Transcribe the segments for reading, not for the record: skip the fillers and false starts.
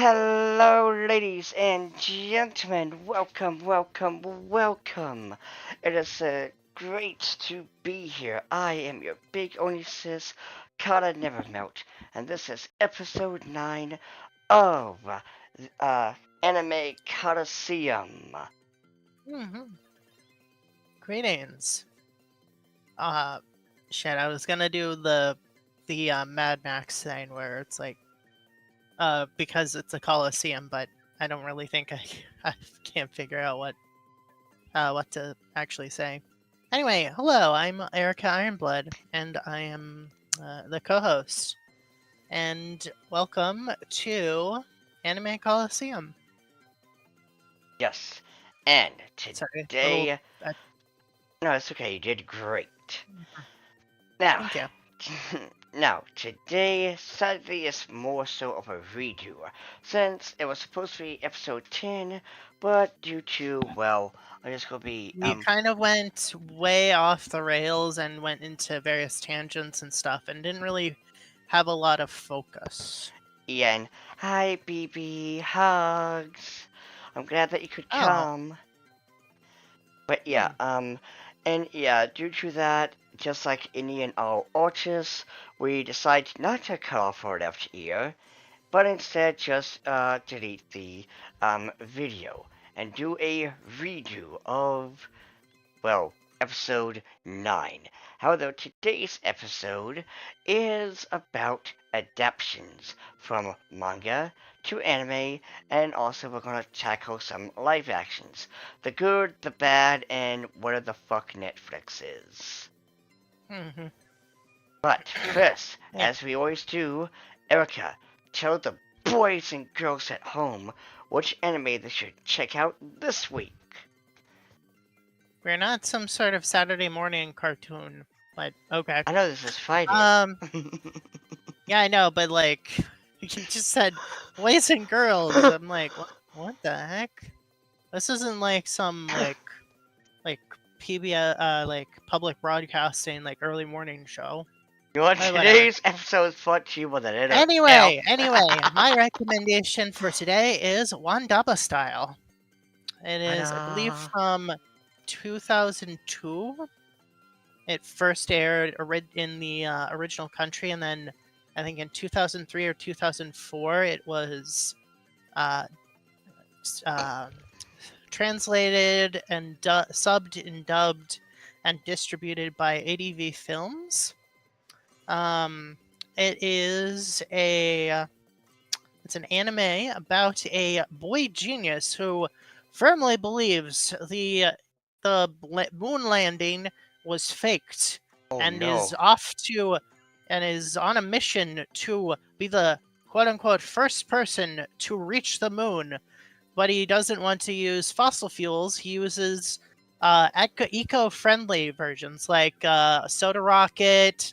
Hello, ladies and gentlemen. Welcome. It is great to be here. I am your big only sis, Kata Never Melt, and this is episode 9 of Anime Colosseum. Mm-hmm. Greetings. Uh, shit. I was gonna do the Mad Max thing where it's like, because it's a Colosseum, but I don't really think I can't figure out what to actually say. Anyway, hello. I'm Erica Ironblood, and I am the co-host. And welcome to Anime Colosseum. Yes, and Sorry, little. today. Uh, No, it's okay, you did great. Now, Thank you. now, today, sadly, is more so of a redo, since it was supposed to be episode 10, but due to, well, I'm just gonna be, We kind of went way off the rails and went into various tangents and stuff and didn't really have a lot of focus. Ian. Hi, BB, hugs. I'm glad that you could Oh. come. But Hmm. and yeah, due to that, just like any and all artists, we decided not to cut off our left ear, but instead just delete the video and do a redo of, well, episode 9. However, today's episode is about adaptations from manga to anime, and also we're going to tackle some live actions. The good, the bad, and whatever the fuck Netflix is. Hmm. But first, Yeah. as we always do, Erica, tell the boys and girls at home which anime they should check out this week. We're not some sort of Saturday morning cartoon, but okay. I know this is Friday. Um. Yeah, I know, but like, you just said boys and girls. I'm like, what the heck? This isn't like some like PBS like public broadcasting like early morning show. You want But whatever. today's episode is brought to you with a little help. Anyway, my recommendation for today is Wandaba Style. It is, I believe, Ta-da. from 2002. It first aired in the original country, and then I think in 2003 or 2004 it was uh, uh, translated and subbed and dubbed and distributed by ADV Films. It is it's an anime about a boy genius who firmly believes the moon landing was faked Oh and no. is on a mission to be the quote unquote first person to reach the moon, but he doesn't want to use fossil fuels. He uses eco-friendly versions like soda rocket,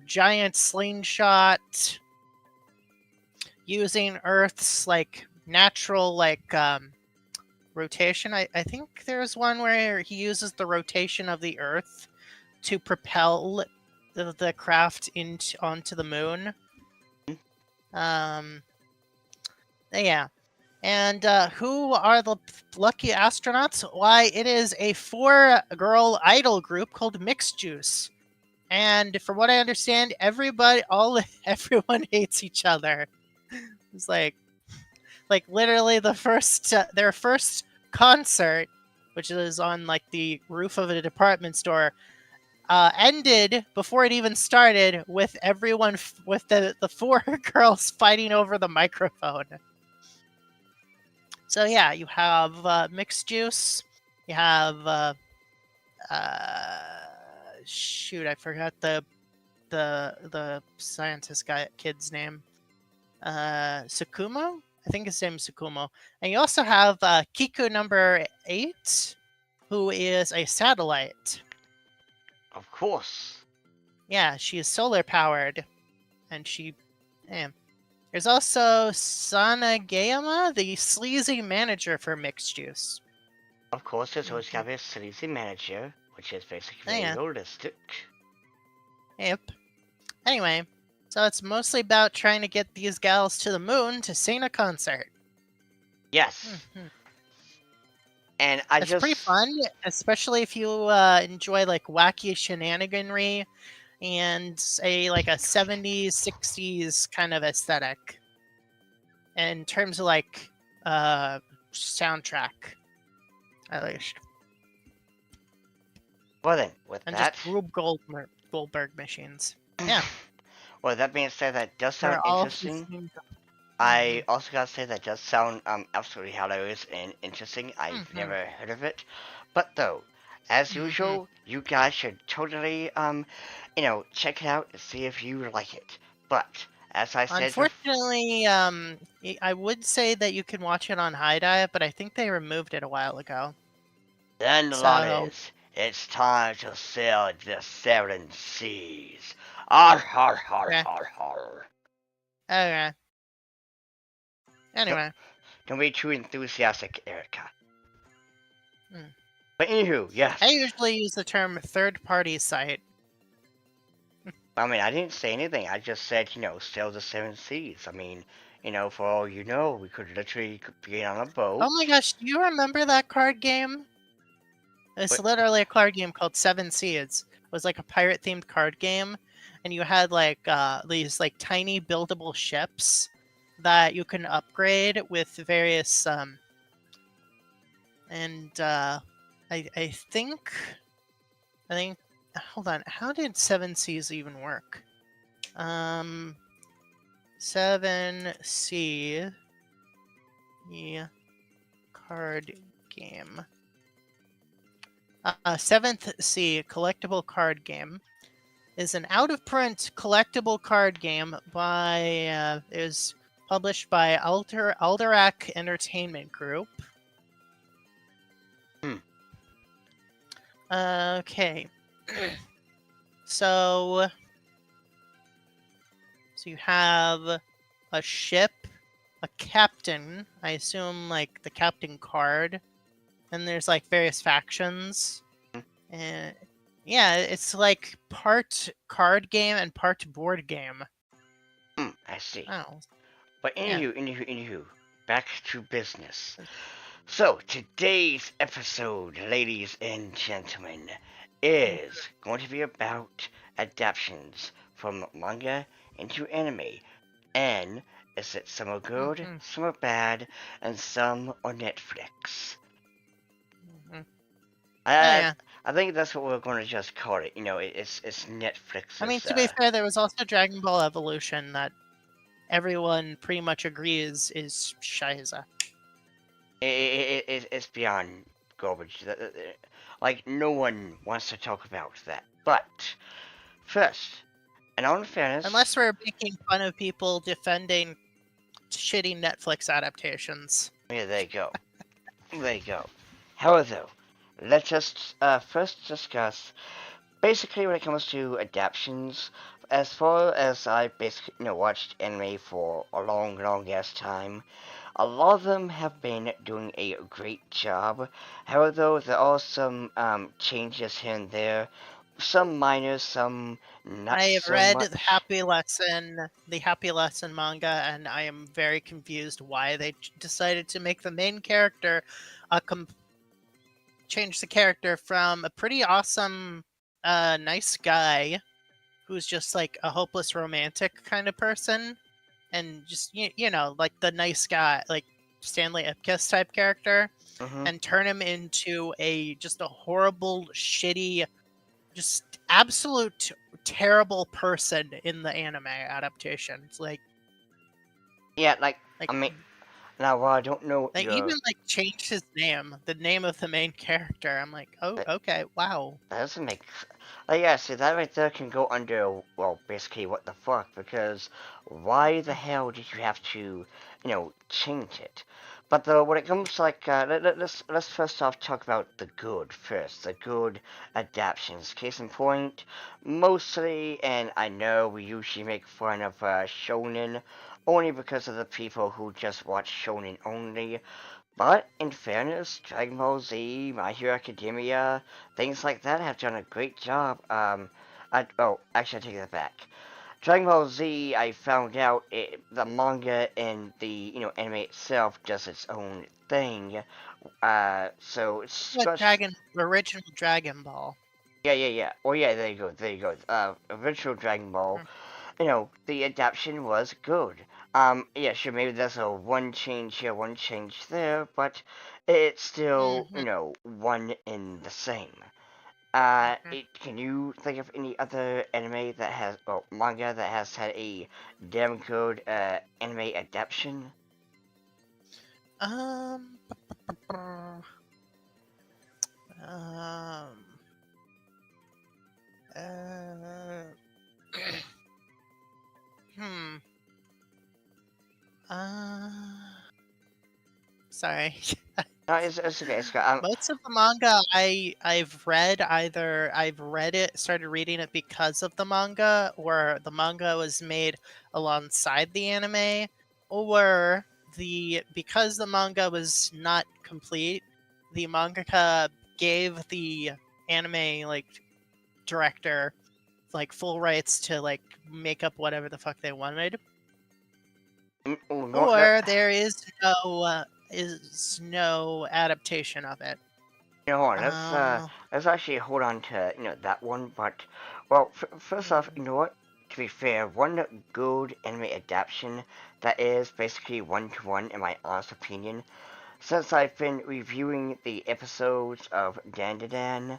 giant slingshot, using Earth's like natural rotation. I think there's one where he uses the rotation of the Earth to propel the craft onto the moon. Um, yeah. And who are the lucky astronauts? Why, it is a 4-girl idol group called Mixed Juice. And from what I understand, everyone hates each other. It's like literally their first concert, which is on like the roof of a department store, ended before it even started with everyone with the 4 girls fighting over the microphone. So yeah, you have Mixed Juice. You have uh, shoot, I forgot the scientist kid's name. Sakumo. I think his name is Sakumo. And you also have Kiku number 8, who is a satellite. Of course. Yeah, she is solar powered, and There's also Sanagayama, the sleazy manager for Mixed Juice. Of course, there's always gotta be a sleazy manager, which is basically Yeah. realistic. Yep. Anyway, So it's mostly about trying to get these gals to the moon to sing a concert. Yes, Hmm. and I It's pretty just fun, especially if you enjoy like wacky shenaniganry and like a 70s, 60s kind of aesthetic in terms of like soundtrack, at least. well then with And just that. Goldberg machines. Yeah, Well, that being said, that does sound they're all the interesting. same. I Mm-hmm. also gotta say that does sound absolutely hilarious and interesting. I've Mm-hmm. never heard of it, but though, as Mm-hmm. usual, you guys should totally check it out and see if you like it. But as I said before, Unfortunately, I would say that you can watch it on High Dive, but I think they removed it a while ago. then the lot So, is it's time to sail the seven seas. Ar har har okay, har har. okay. Don't, Anyway, don't be too enthusiastic, Erica. mm. But anywho, I yes. usually use the term third-party site. I mean, I didn't say anything. I just said, sail the seven seas. I mean, for all you know, we could literally be on a Oh boat. my gosh, do you remember that card game? It's But literally a card game called Seven Seas. It was like a pirate-themed card game, and you had like these like tiny buildable ships that you can upgrade with various and I think hold on, how did Seven Seas even work? Um, Seven Sea card game. Seventh Sea collectible card game is an out-of-print collectible card game by is published by Alderac Entertainment Group. hmm, Okay, so you have a ship, a captain. I assume like the captain card, and there's like various factions. And yeah, it's like part card game and part board game. I see. Oh, But yeah. anywho, back to business. So today's episode, ladies and gentlemen, Mm, is going to be about adaptations from manga into anime, and is it some are good, mhm, some are bad, and some are Netflix. mhm. Oh I yeah. I think that's what we're going to just call it. It's I mean, Netflix's. to be fair, there was also Dragon Ball Evolution that everyone pretty much agrees is shiza. It's beyond garbage. Like no one wants to talk about that. But first, in all fairness, Unless we're making fun of people defending shitty Netflix adaptations. yeah, there you go. There you go. However, let's just first discuss basically when it comes to adaptations. As far as I basically watched anime for a long ass time, a lot of them have been doing a great job. However, there are some changes here and there. Some minor, some not I have so read much. The Happy Lesson manga, and I am very confused why they decided to make the main character a change the character from a pretty awesome, nice guy who's just like a hopeless romantic kind of person, and just like the nice guy, like Stanley Ipkiss type character, Hmm. and turn him into a just a horrible, shitty, just absolute terrible person in the anime adaptation. It's Yeah, like like I mean, now while I don't know they even like changed his name, the name of the main character. I'm like, oh, that okay, wow. doesn't make. Like, yeah, see that right there can go under basically what the fuck, because why the Mhm, hell did you have to change it? But though when it comes to like let's first off talk about the good first, the good adaptations. Case in point, mostly, and I know we usually make fun of shonen only because of the people who just watch shonen only. But in fairness, Dragon Ball Z, My Hero Academia, things like that have done a great job. Actually, I take that back. Dragon Ball Z, I found out the manga and the anime itself does its own thing. So it's The just original Dragon Ball. yeah, yeah, yeah. Oh yeah, there you go, there you go. Original Dragon Ball. The adaptation was good. Yeah, sure, maybe there's a one change here, one change there, but it's still Mm-hmm. one in the same. Mm-hmm. Can you think of any other anime that has, or manga that has had a damn good anime adaptation? Um. Um. Uh, hmm. Uh. Sorry. No, it's okay. It's okay. Most of the manga I've read it, started reading it because of the manga, or the manga was made alongside the anime, or the because the manga was not complete, the mangaka gave the anime like director like full rights to like make up whatever the fuck they wanted, no, no, or there is no adaptation of it. hold on. Um. Let's actually hold on to that one. But well, first off, hmm. you know what? To be fair, one good anime adaptation that is basically one to one, in my honest opinion, since I've been reviewing the episodes of Dan,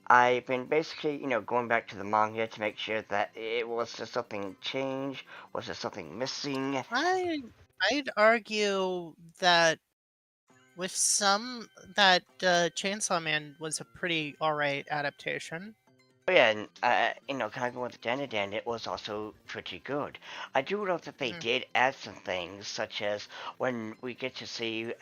I've been basically, going back to the manga to make sure that it was there something changed, was there something missing. I I'd argue that with some that Chainsaw Man was a pretty alright adaptation. But yeah, and kind of going with Dan, it was also pretty good. I do love that they Mhm. did add some things, such as when we get to see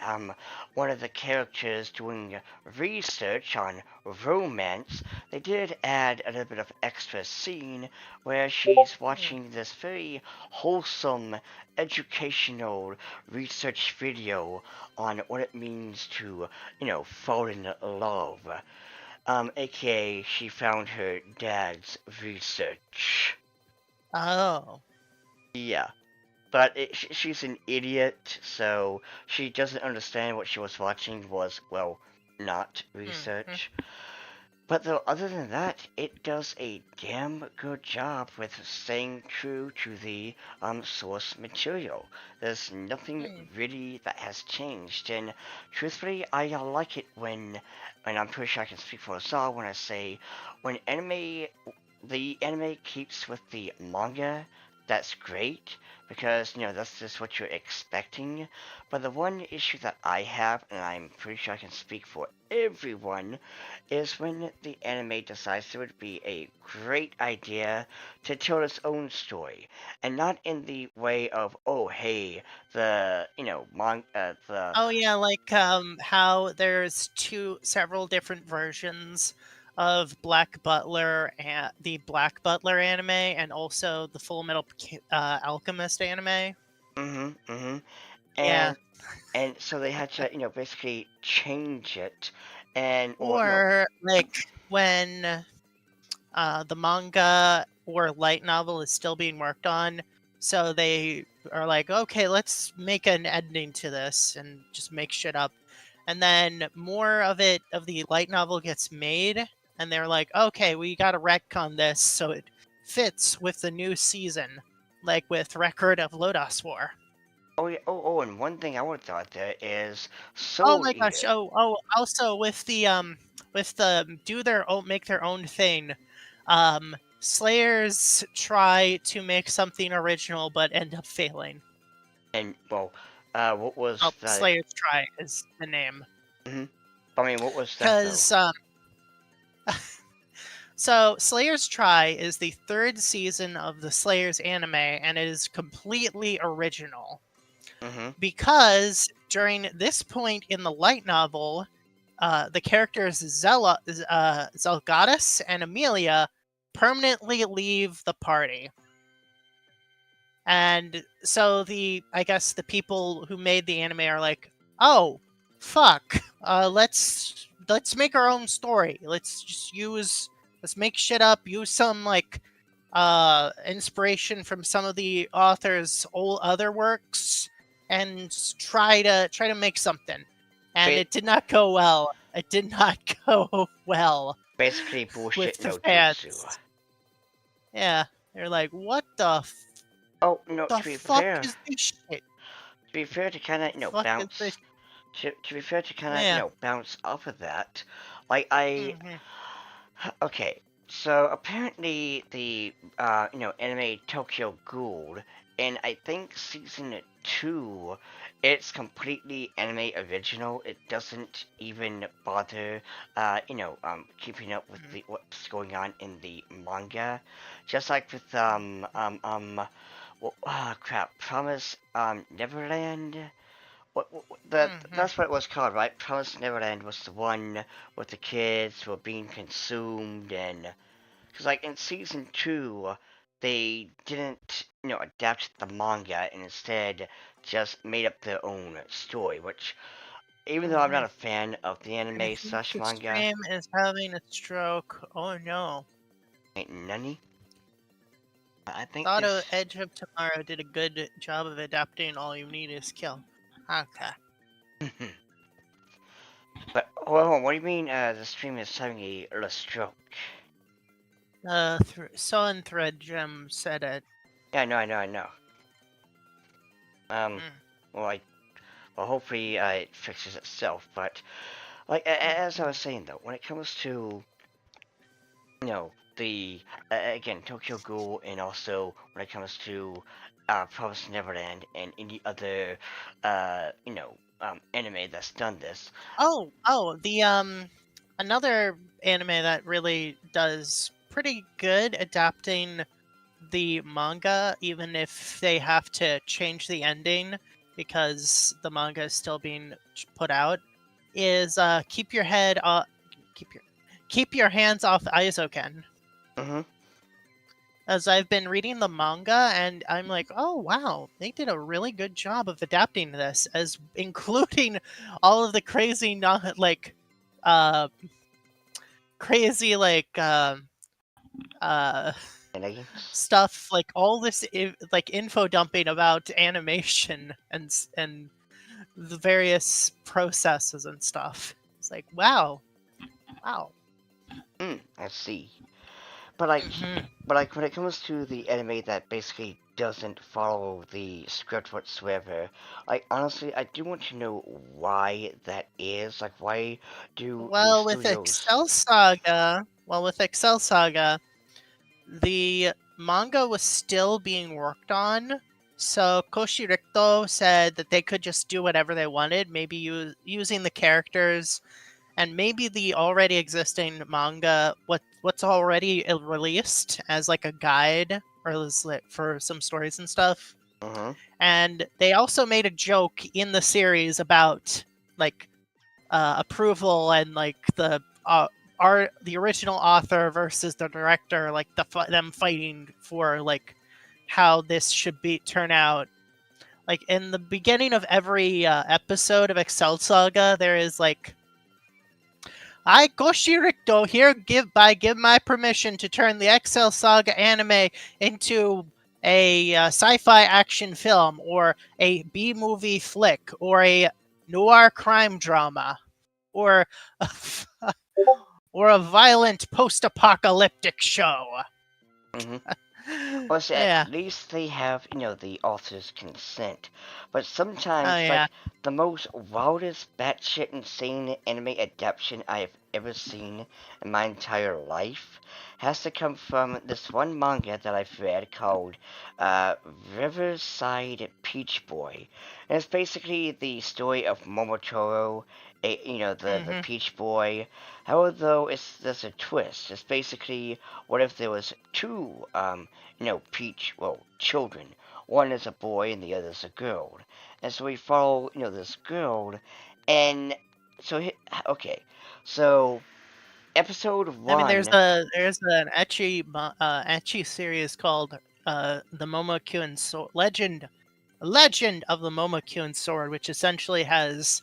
one of the characters doing research on romance. They did add a little bit of extra scene where she's Mm. watching this very wholesome, educational research video on what it means to, fall in love. AKA she found her dad's research. Oh. Yeah, but she's an idiot, so she doesn't understand what she was watching was, well, not Mhm. research. But though, other than that, it does a damn good job with staying true to the source material. There's nothing Mm. really that has changed, and truthfully, I like it and I'm pretty sure I can speak for us all when I say, when the anime keeps with the manga, that's great because that's just what you're expecting. But the one issue that I have, and I'm pretty sure I can speak for everyone, is when the anime decides it would be a great idea to tell its own story, and not in the way of, oh hey, the the Oh yeah, like how there's several different versions of Black Butler and the Black Butler anime, and also the Full Metal Alchemist anime. mm-hmm. Yeah. And so they had to basically change it, and or Or like when the manga or light novel is still being worked on. So they are like, okay, let's make an ending to this and just make shit up. And then more of it, of the light novel gets made. And they're like, okay, we got to retcon this so it fits with the new season, like with Record of Lodoss War. oh yeah, and one thing I would throw out there is Oh Soul my gosh. Eater. Also with the do their own make their own thing. Slayers try to make something original but end up failing. And well, what was Oh, that? Slayers Try is the name. Hmm. I mean, what was that though? Cuz so Slayers Try is the third season of the Slayers anime, and it is completely original. Hmm. Because during this point in the light novel, the characters Zelgadis and Amelia permanently leave the party. And so I guess the people who made the anime are like, "Oh, fuck. Let's make our own story. Let's make shit up, use some like inspiration from some of the author's old other works and try to make something. And Ba- it did not go well. It did not go well Basically, with bullshit the no jutsu. fans. Yeah, they're like, "What Oh no, the fuck is this shit? to be fair, to kind of Fuck is this?" to be fair, to kind of Yeah. bounce off of that, like I Hmm. okay, so apparently the anime Tokyo Ghoul, and I think season two, it's completely anime original. It doesn't even bother, keeping up with the what's going on in the manga, just like with well, crap, Promise Neverland. Hmm. That's what it was called, right? Promise Neverland was the one with the kids who were being consumed, and because like in season two, they didn't adapt the manga and instead just made up their own story. Which, even though I'm Hmm. not a fan of the And I anime think slash the manga, stream is having a stroke. Oh no. ain't none. I think Thought this. Edge of Tomorrow did a good job of adapting All You Need Is Kill. Okay. But hold on, what do you mean? The stream is having a stroke? Sun Thread Gem said it. Yeah, I know. Um, Mm, well, hopefully it fixes itself. But like as I mhm. was saying though, when it comes to the again Tokyo Ghoul, and also when it comes to Promise Neverland and any other anime that's done this. The another anime that really does pretty good adapting the manga, even if they have to change the ending because the manga is still being put out, is keep your keep your hands off Aizoken. Mm-hmm. As I've been reading the manga, and I'm like, oh wow, they did a really good job of adapting this, as including all of the crazy, not like, uh, crazy uh Shenanigans. stuff, like all this like info dumping about animation and the various processes and stuff. It's like, wow, wow. I see. But like, Hmm. when it comes to the anime that basically doesn't follow the script whatsoever, like honestly, I do want to know why that is. Like, why do the Well, with studios? Excel Saga, the manga was still being worked on. So Koshi Rikto said that they could just do whatever they wanted, maybe using the characters and maybe the already existing manga, what's already released as like a guide or for some stories and stuff. Mm-hmm. And they also made a joke in the series about like approval and like the original author versus the director, like them fighting for like how this should be turn out. Like in the beginning of every episode of Excel Saga, there is like, I, Goshirikto, here give my permission to turn the Excel Saga anime into a sci-fi action film or a B movie flick or a noir crime drama or a, or a violent post-apocalyptic show. Mm-hmm. Well, see, at Yeah. least they have, the author's consent. But Oh sometimes, yeah. like, the most wildest, batshit insane anime adaptation I have ever seen in my entire life has to come from this one manga that I've read called uh, Riverside Peach Boy. And it's basically the story of Momotaro, the Hmm. Peach Boy. However, though, there's a twist. It's basically, what if there was two, Peach, well, children. One is a boy and the other is a girl. And so we follow, this girl, and so, okay, so episode I mean, there's one, an ecchi series called the Momokyun Legend of the Momokyun Sword, which essentially has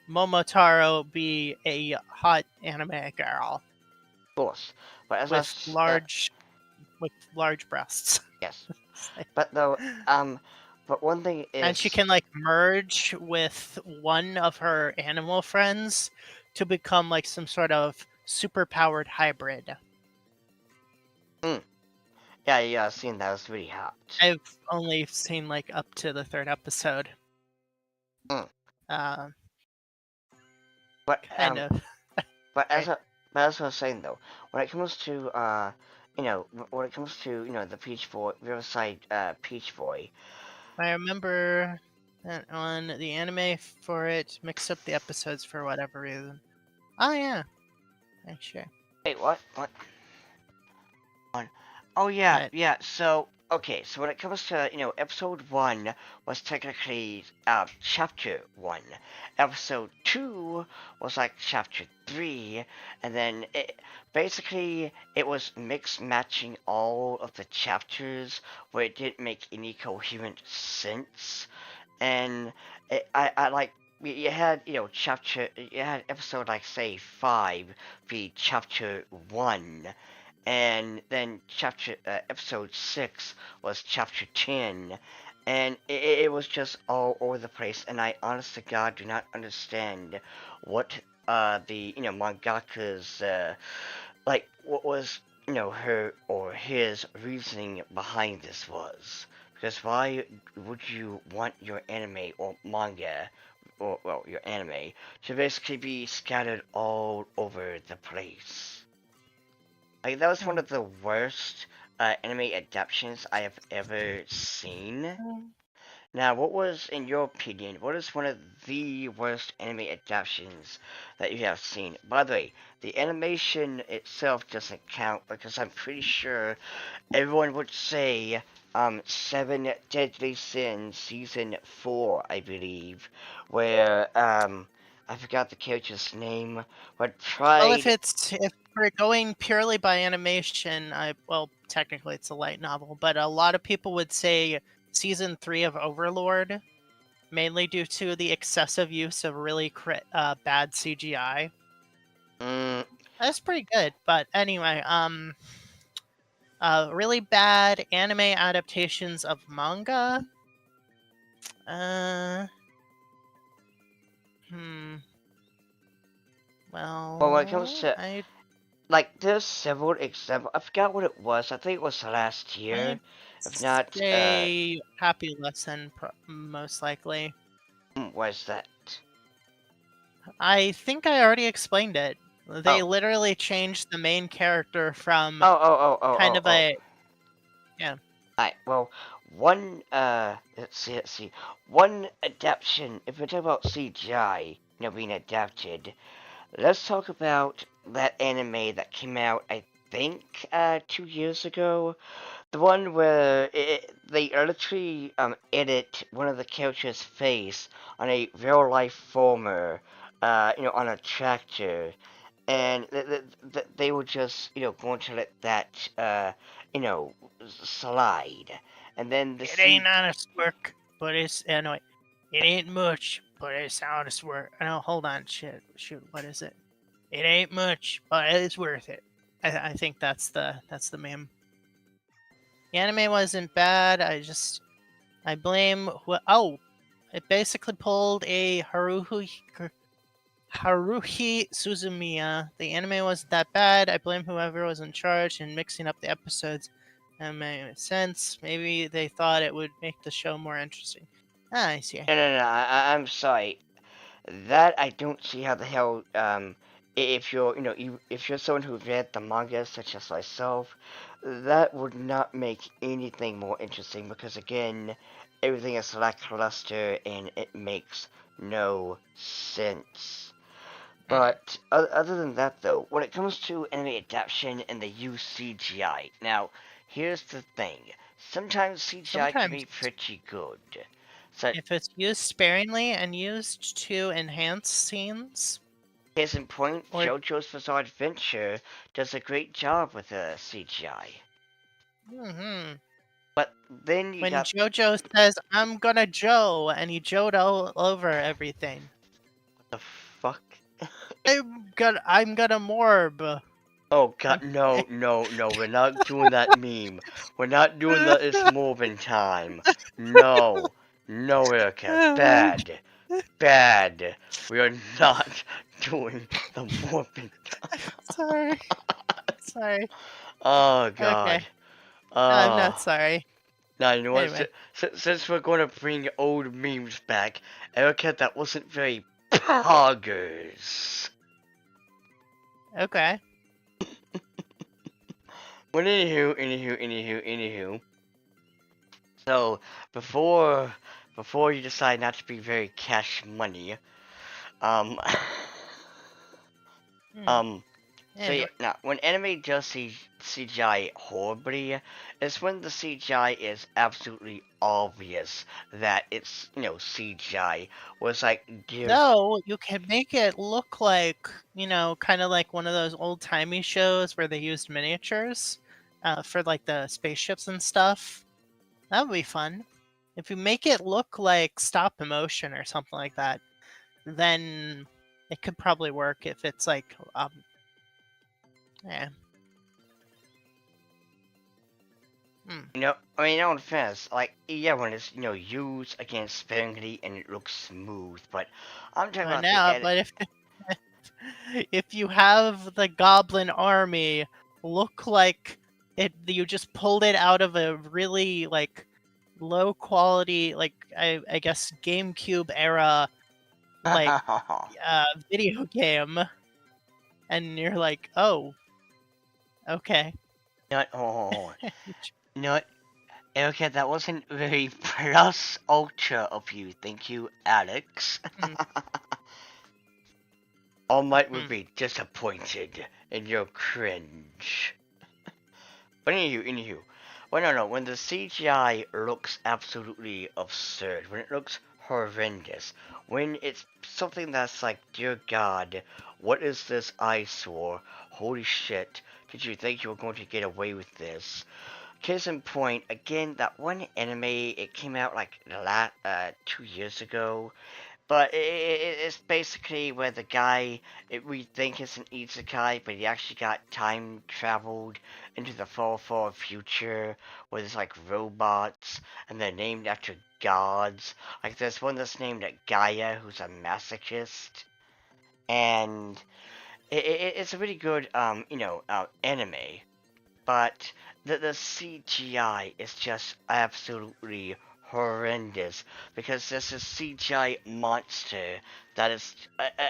Momotaro be a hot anime girl of course, but as I with was, large. with large breasts. Yes. It's like- But though, um, but one thing and she is, can like merge with one of her animal friends to become like some sort of super powered hybrid. mm, yeah, yeah, seen that was really hot. I've only seen like up to the third episode. Mm. Uh, But kind of. but Right. as I was saying though, when it comes to when it comes to the Peach Boy Riverside Peach Boy, I remember that on the anime for it mixed up the episodes for whatever reason. Oh yeah, sure. wait, what? On. Oh yeah, But yeah. So okay, so when it comes to episode one was technically chapter one. Episode two was like chapter three, and then basically it was mix matching all of the chapters where it didn't make any coherent sense, and I like. You had, you had episode like say 5 be chapter 1, and then chapter episode 6 was chapter 10, and it was just all over the place, and I honest to god do not understand what the mangaka's like what was her or his reasoning behind this was, because why would you want your anime or manga, or well your anime, to basically be scattered all over the place? Like that was one hmm. of the worst anime adaptations I have ever seen. Now, what was, in your opinion, what is one of the worst anime adaptations that you have seen? By the way, the animation itself doesn't count because I'm pretty sure everyone would say Seven Deadly Sins Season 4, I believe, where I forgot the character's name, but Well, tried. if we're going purely by animation, I well technically it's a light novel, but a lot of people would say season 3 of Overlord, mainly due to the excessive use of really bad CGI. Mm, That's pretty good, but anyway, really bad anime adaptations of manga. Uh, hmm. well, when it comes Well, to, like, there's several examples. I forgot what it was. I think it was last year. I'd If not, say Happy Lesson, most likely. was that? I think I already explained it. They Oh, literally changed the main character from kind of oh. a yeah. Alright, well, one, let's see. One adaptation, if we're talking about CGI, being adapted, let's talk about that anime that came out, I think, 2 years ago. The one where they literally edit one of the characters' face on a real life former, on a tractor, and they were just going to let that you know slide, and then the It ain't C. honest work, but it's anyway. It ain't much, but it's honest work. No, hold on, shoot, what is it? It ain't much, but it's worth it. I think that's the meme. The anime wasn't bad. I blame oh, it basically pulled a Haruhi Suzumiya. The anime wasn't that bad. I blame whoever was in charge in mixing up the episodes. That made sense. Maybe they thought it would make the show more interesting. Ah, I see. No, I'm sorry. That I don't see how the hell if you're if you're someone who read the manga such as myself, that would not make anything more interesting because again, everything is lackluster and it makes no sense. Mm. But other than that, though, when it comes to anime adaptation and the use CGI, now here's the thing: sometimes CGI can Sometimes, be pretty good. So, if it's used sparingly and used to enhance scenes, case in point, or JoJo's Bizarre Adventure does a great job with the CGI. hmm But then you when got JoJo says, "I'm gonna Joe," and he Joed all over everything. what the fuck? I'm gonna morb. Oh god, Okay. no, we're not doing that meme. We're not doing the It's Moving Time. No, no, Erica, bad, bad. We are not doing the Moving Sorry. Sorry. Oh Okay. god. No, I'm not Oh. sorry. Now, you know what? Anyway. Since we're going to bring old memes back, Erica, that wasn't very poggers. Okay. But anywho. So, before before you decide not to be very cash money, um, Hmm. um, so yeah, Anyway. now when anime does CGI horribly, it's when the CGI is absolutely obvious that it's CGI. Where it's like, dear. No, you can make it look like, kind of like one of those old-timey shows where they used miniatures for like the spaceships and stuff. That would be fun. If you make it look like stop motion or something like that, then it could probably work if it's like, yeah. Hmm. I mean, no offense, like, yeah, when it's, used against sparingly and it looks smooth, but I'm talking I about the know, edit. but if you have the goblin army look like you just pulled it out of a really like low quality, like I guess GameCube era like video game, and you're like, oh, okay. Not, oh, not, okay, that wasn't very plus ultra of you, thank you, Alex. Hmm, All Might would hmm, be disappointed in your cringe. But anywho. Well, no, when the CGI looks absolutely absurd, when it looks horrendous, when it's something that's like, dear God, what is this eyesore? Holy shit, did you think you were going to get away with this? Case in point, again, that one anime, it came out like 2 years ago. But it's basically where the guy, we think it's an isekai, but he actually got time traveled into the far future, where there's like robots, and they're named after gods. Like there's one that's named Gaia, who's a masochist, and it's a really good, anime. But the CGI is just absolutely horrendous because there's a CGI monster that is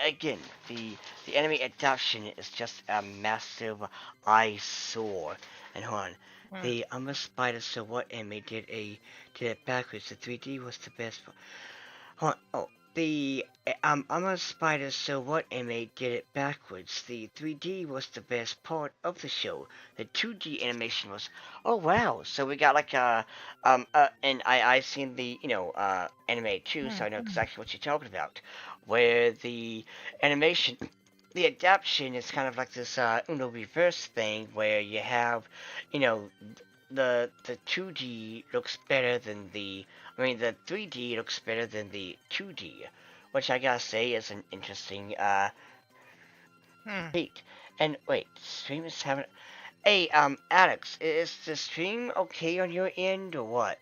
again the anime adaptation is just a massive eyesore. And hold on, hmm, the I'm a spider. So what anime did it backwards? The 3D was the best. Hold on, oh. The I'm a spider, so what anime did it backwards? The 3D was the best part of the show. The 2D animation was, oh wow! So we got like and I seen the anime too, hmm, so I know hmm, exactly what you're talking about. Where the animation, the adaptation is kind of like this Uno reverse thing where you have, you know, the 2D looks better than the 3D looks better than the 2D, which I gotta say is an interesting hmm. feat. And wait, stream is having. Hey, Alex, is the stream okay on your end or what?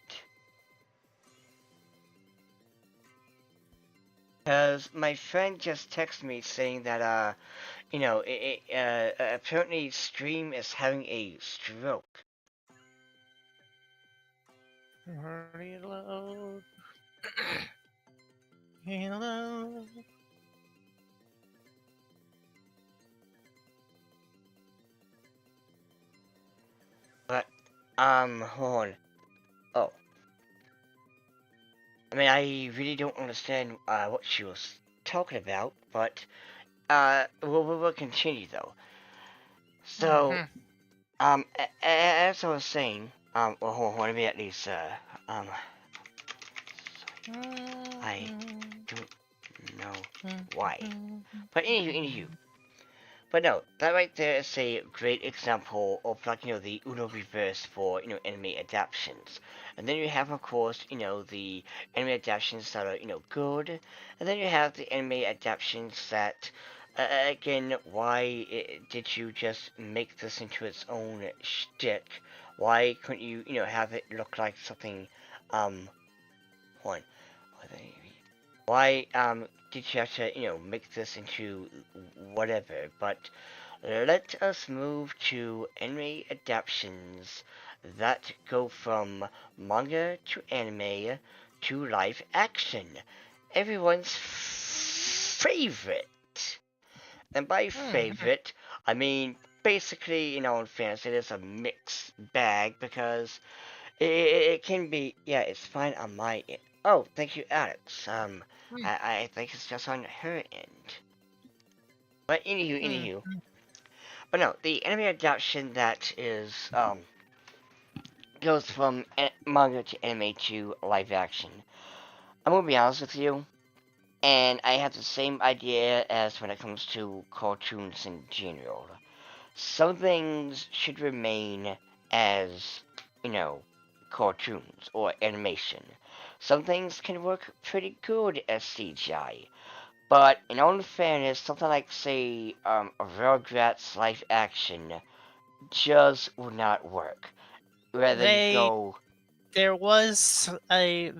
Cause my friend just texted me saying that apparently stream is having a stroke. Reload. Reload. But hold on. Oh, I mean, I really don't understand what she was talking about, but we'll continue though. So, Hmm. as I was saying, well, hold on, let me at least, um, I don't know why. But anywho, but no, that right there is a great example of like the Uno reverse for anime adaptations. And then you have of course the anime adaptations that are good, and then you have the anime adaptations that again, why did you just make this into its own shtick? Why couldn't you, have it look like something, one, why, did you have to, make this into whatever? But let us move to anime adaptations that go from manga to anime to live action. Everyone's favorite. And by Hmm. favorite, I mean basically, in fairness, it is a mixed bag because it can be, yeah, it's fine on my end. Oh, thank you, Alex. Hmm. I think it's just on her end. But anywho, Hmm. anywho. But no, the anime adaptation that is, goes from manga to anime to live action. I'm gonna be honest with you, and I have the same idea as when it comes to cartoons in general. Some things should remain as, you know, cartoons or animation. Some things can work pretty good as CGI. But in all fairness, something like, say, a Rugrats live action just would not work. Rather you They go, there was a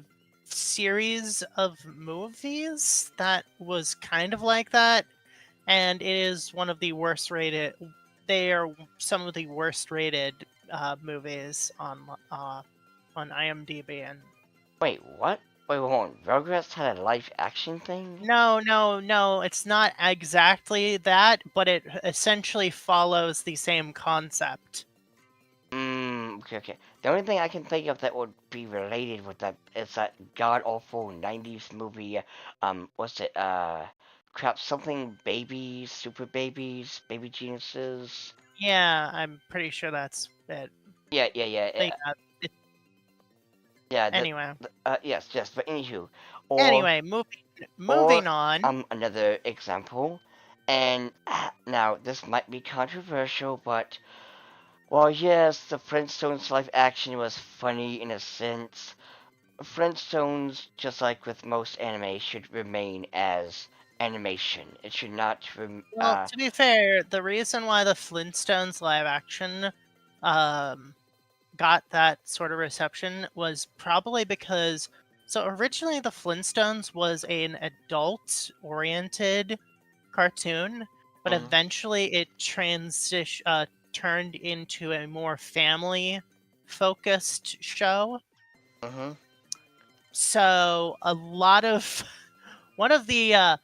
series of movies that was kind of like that, and it is one of the worst rated. They are some of the worst rated movies on IMDb. And wait, what? Wait, hold on. Rugrats had a live action thing? no, no, no, it's not exactly that, but it essentially follows the same concept. Okay, okay. The only thing I can think of that would be related with that is that god awful 90s movie, what's it, crap, something babies, super babies, baby geniuses. Yeah, I'm pretty sure that's it. Yeah, yeah, yeah, Like, yeah, yeah, anyway. yes, yes, but anywho. Or, Anyway, or, moving on. another example, and now this might be controversial, but, well, yes, the Flintstones live action was funny in a sense. Flintstones, just like with most anime, should remain as animation. It should not. Well, to be fair, the reason why the Flintstones live action um, got that sort of reception was probably because so originally the Flintstones was an adult oriented cartoon, but Mhm, eventually it turned into a more family focused show. mhm. So a lot of one of the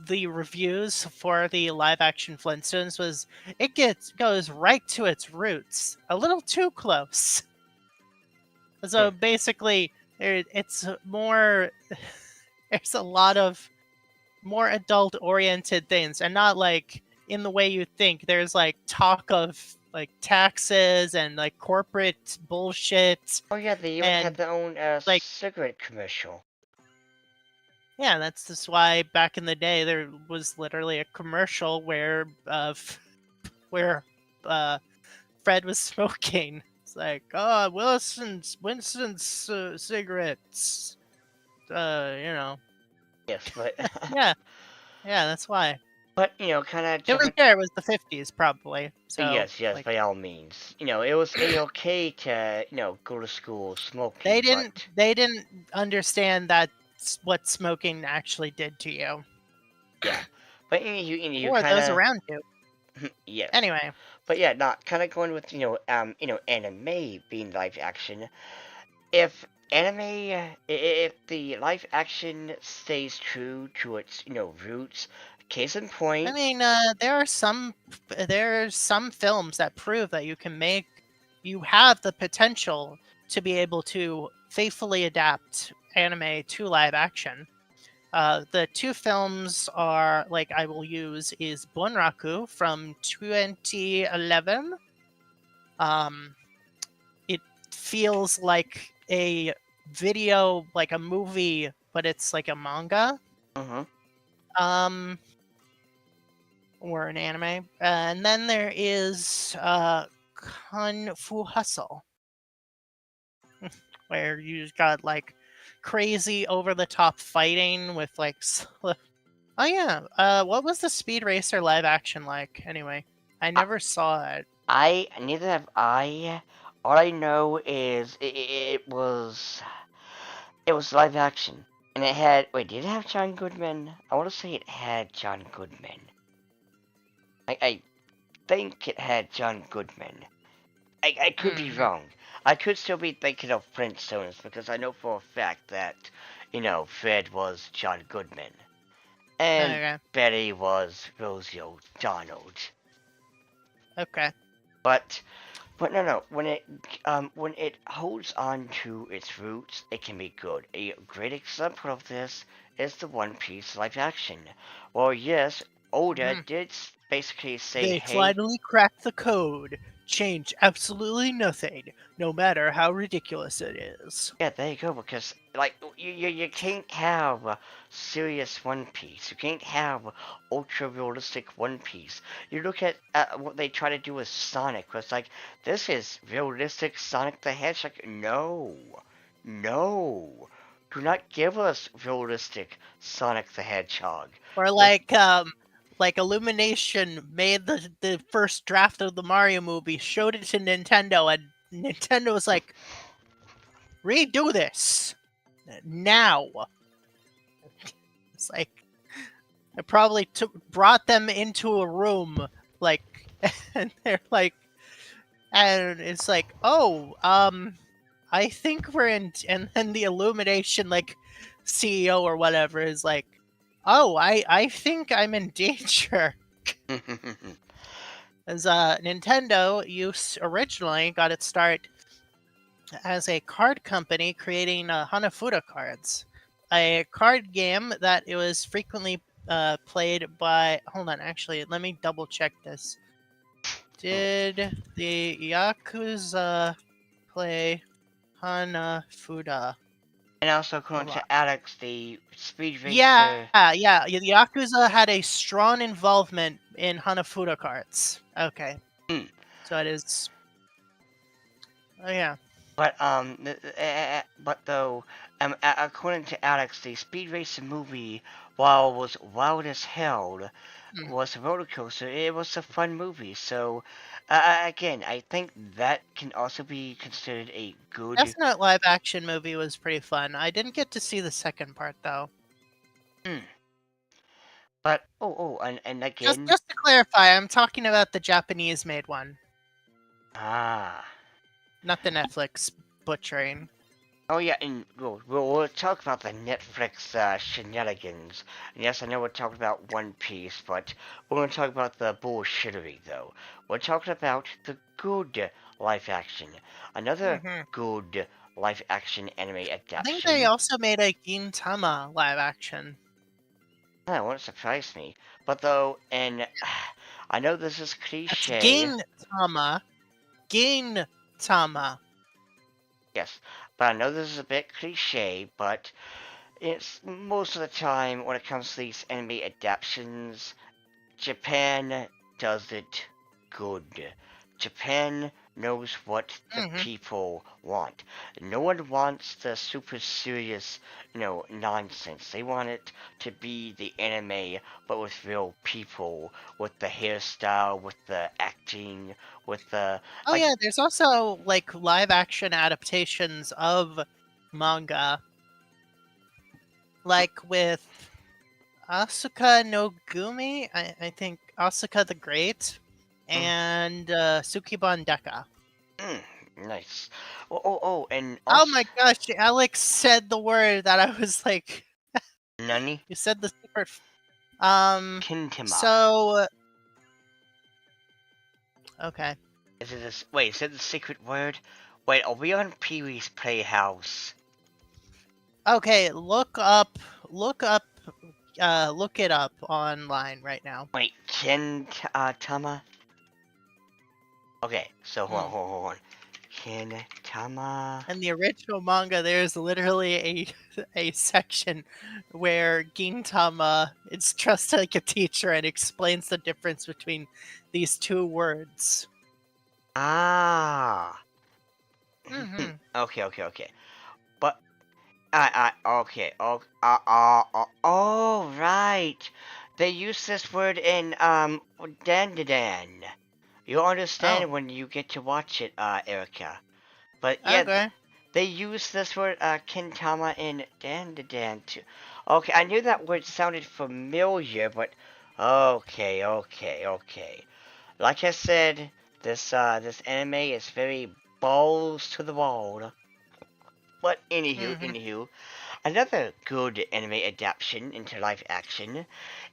the reviews for the live action Flintstones was it goes right to its roots, a little too close. Hmm. So basically, it's more. There's a lot of more adult oriented things, and not like in the way you think. There's like talk of like taxes and like corporate bullshit, Oh yeah, they even had and their own like cigarette commercial. yeah, that's just why back in the day there was literally a commercial where where uh, Fred was smoking. It's like, oh, Winston's cigarettes. You know, Yes, but yeah, yeah, that's why. but kind of To be jumping. fair, it was the 50s probably. So Yes, yes, like by all means. It was a-okay to go to school they smoking, didn't but they didn't understand that what smoking actually did to you yeah. But you or kind those of around you. yes. Anyway, But yeah, not kind of going with anime being live action. If anime, if the live action stays true to its roots, case in I point. mean, there are some films that prove that you have the potential to be able to faithfully adapt anime to live action. The two films are like I will use is Bunraku from 2011. Um, it feels like a like a movie, but it's like a manga. Mhm. Um, or an anime. And then there is Kung Fu Hustle, where you got like crazy over the top fighting with like Oh yeah. What was the Speed Racer live action like? Anyway, I I, never saw it. I neither have I. All I know is it was live action, and it had wait, did it have John Goodman? I want to say it had John Goodman. I think it had John Goodman. I could be Hmm. wrong. I could still be thinking of Flintstones because I know for a fact that, Fred was John Goodman. And Okay. Betty was Rosie O'Donnell. Okay. But no, when it holds on to its roots, it can be good. A great example of this is the One Piece live action. Well, yes, Oda Hmm. did basically say, They hey, finally cracked the code. Change absolutely nothing, no matter how ridiculous it is. yeah, there you go. Because like you can't have a serious One Piece. You can't have ultra realistic One Piece. You look at what they try to do with Sonic. Where it's like this is realistic Sonic the Hedgehog. No, no, do not give us realistic Sonic the Hedgehog. Or This like Illumination made the first draft of the Mario movie, showed it to Nintendo, and Nintendo was like, redo this now. It's like I probably brought them into a room, like, and they're like, and it's like, oh, I think we're in, and then the Illumination like CEO or whatever is like, oh, I think I'm in danger. As Nintendo originally got its start as a card company creating Hanafuda cards, a card game that it was frequently played by. Hold on, actually, let me double check this. Did the Yakuza play Hanafuda? and also according Hold on. to Alex, the Speed Yeah, Racer. yeah. The Yakuza had a strong involvement in Hanafuda cards. Okay, Mm, so it is. Oh yeah. but though, according to Alex, the Speed Racer movie, while it was wild as hell, Hmm. was a roller coaster. It was a fun movie. So, again, I think that can also be considered a good. Death Note live action movie was pretty fun. I didn't get to see the second part though. Mm. But and Just again, just to clarify, I'm talking about the Japanese made one, ah. not the Netflix butchering. Oh yeah, and we'll talk about the Netflix shenanigans. And yes, I know we're talking about One Piece, but we're going to talk about the bullshittery though. We're talking about the good live action, another Hmm. good live action anime I think they adaptation. also made a Gintama live action. That won't surprise me. But though, and I know this is That's cliche, Gintama. Gintama. yes, but I know this is a bit cliche, but it's most of the time when it comes to these anime adaptations, Japan does it good. Japan knows what the Hmm. people want. No one wants the super serious, nonsense. They want it to be the anime, but with real people, with the hairstyle, with the acting, with the Oh like. yeah, there's also like live action adaptations of manga, like with Asuka no Gumi. I think Asuka the Great Mm, and Sukiban Deka. mm, nice. And Oh also my gosh, Alex said the word that I was like, Nani you said the secret. Um, Kintima. so okay, Is it this? Wait, is it the secret word? Wait, are we on Pee Wee's Playhouse? okay, look up, look it up online right now. Wait, Tama? Okay, so hold on, Hmm. hold on. Kintama. In the original manga, there's literally a section where Gintama is dressed like a teacher and explains the difference between these two words. Ah. Hmm. Okay. But Okay. Oh, right. They use this word in Dan. You'll Oh, understand when you get to watch it, Erica. But yeah, okay. they use this word Kintama in Dan too. Okay, I knew that word sounded familiar, but okay. Like I said, this anime is very balls to the wall. But Mm-hmm. anywho, another good anime adaptation into live action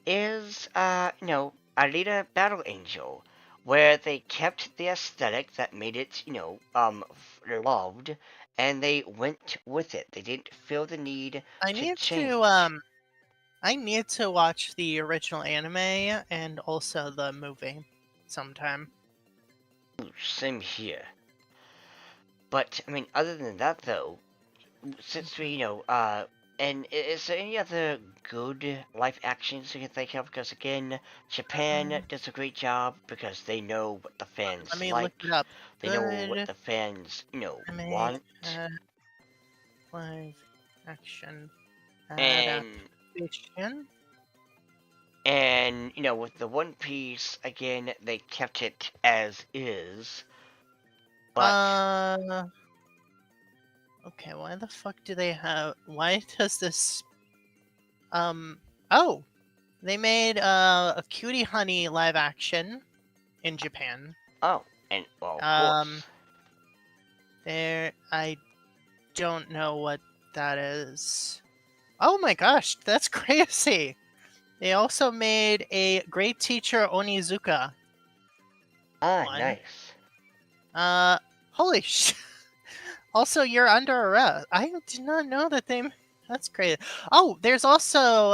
is, Alita Battle Angel, where they kept the aesthetic that made it, loved, and they went with it. They didn't feel the need I to need to change. I need to watch the original anime and also the movie sometime. Same here. But, I mean, other than that, though, since we, Mhm. and is there any other good live actions you can think of? Because again, Japan Um, does a great job because they know what the Let fans me look it like, up. they know what Good the fans, anime want, live action and adaptation. with the One Piece again, they kept it as is, but Uh, okay. Why the fuck do they have? Why does this? Um. Oh, they made a Cutie Honey live action in Japan. oh, and well, of Um. course, There. I don't know what that is. Oh my gosh, that's crazy. They also made a Great Teacher Onizuka one. nice. Uh, holy sh! Also, you're under arrest. I did not know that they. That's crazy. Oh, there's also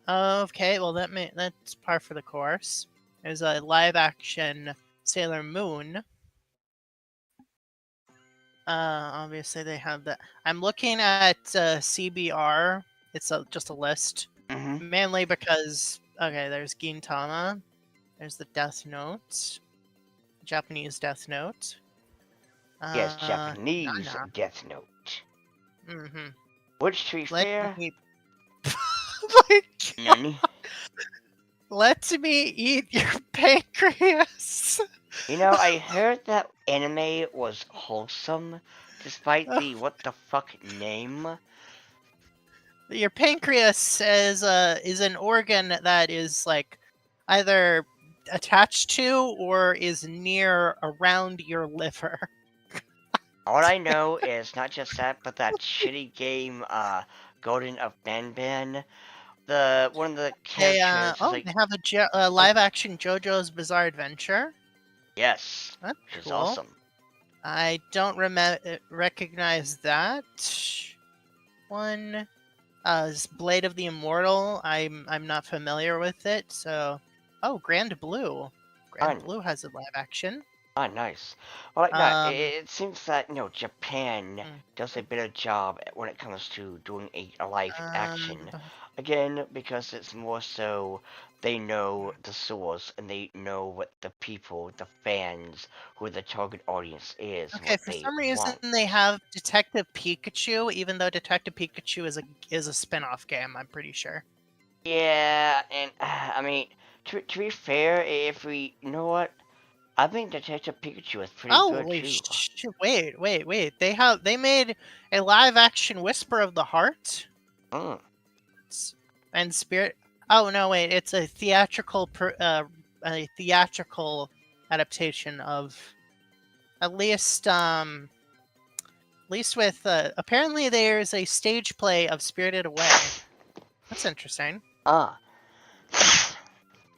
Okay, well that's par for the course. There's a live action Sailor Moon. Obviously they have that. I'm looking at CBR. It's just a list, Mm-hmm. mainly because okay, there's Gintama. There's the Death Note, Japanese Death Note. Yes, Japanese Nana. Death Note. Mm-hmm. Which, to be Let fair, me. My God. none. Let me eat your pancreas. I heard that anime was wholesome, despite Oh, the what the fuck name. your pancreas is an organ that is like either attached to or is near around your liver. All I know is not just that, but that shitty game, Golden of Banban. One of the characters is They like, have a oh live action JoJo's Bizarre Adventure. yes, That's which is cool. awesome. I don't recognize that one. Blade of the Immortal. I'm not familiar with it. So, oh, Grand Blue. Grand Ah, Blue has a live action. nice. Well, like that, Um, it seems that Japan hmm, does a better job when it comes to doing a live action. um, Again, because it's more so they know the source and they know what the people, the fans, who the target audience is, and okay. what For they some reason, want. they have Detective Pikachu, even though Detective Pikachu is a spin-off game. I'm pretty sure. Yeah, and I mean, to be fair, if we, you know what, I think Detective Pikachu is pretty Oh, good holy too. shit! Wait! They made a live action Whisper of the Heart. Mm. And Spirit. Oh no, wait! It's a theatrical adaptation of at least with apparently there's a stage play of Spirited Away. That's interesting. Ah,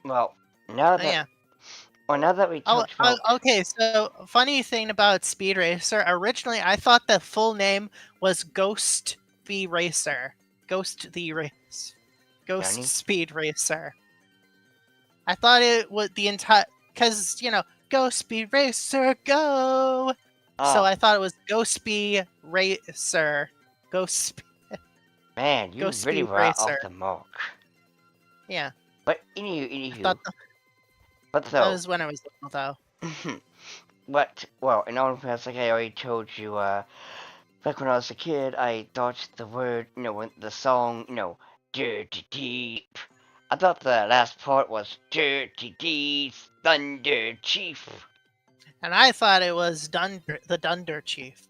well, now Oh that yeah. now that we talked about, Okay. So funny thing about Speed Racer. Originally, I thought the full name was Ghost V Racer. Ghost the Race. Ghost Nani, Speed Racer. I thought it was the entire because Go Speed Racer Go. So oh I thought it was Go Speed Racer. Go Sp- man, you Go really Speed were out off Racer. the mark. Yeah, But I thought but that though, was when I was little though. but well, in all fairness, like I already told you, Back when I was a kid, I thought the word, when the song, Dirty Deep. I thought the last part was Dirty Deep Thunder Chief. And I thought it was the Dunder Chief.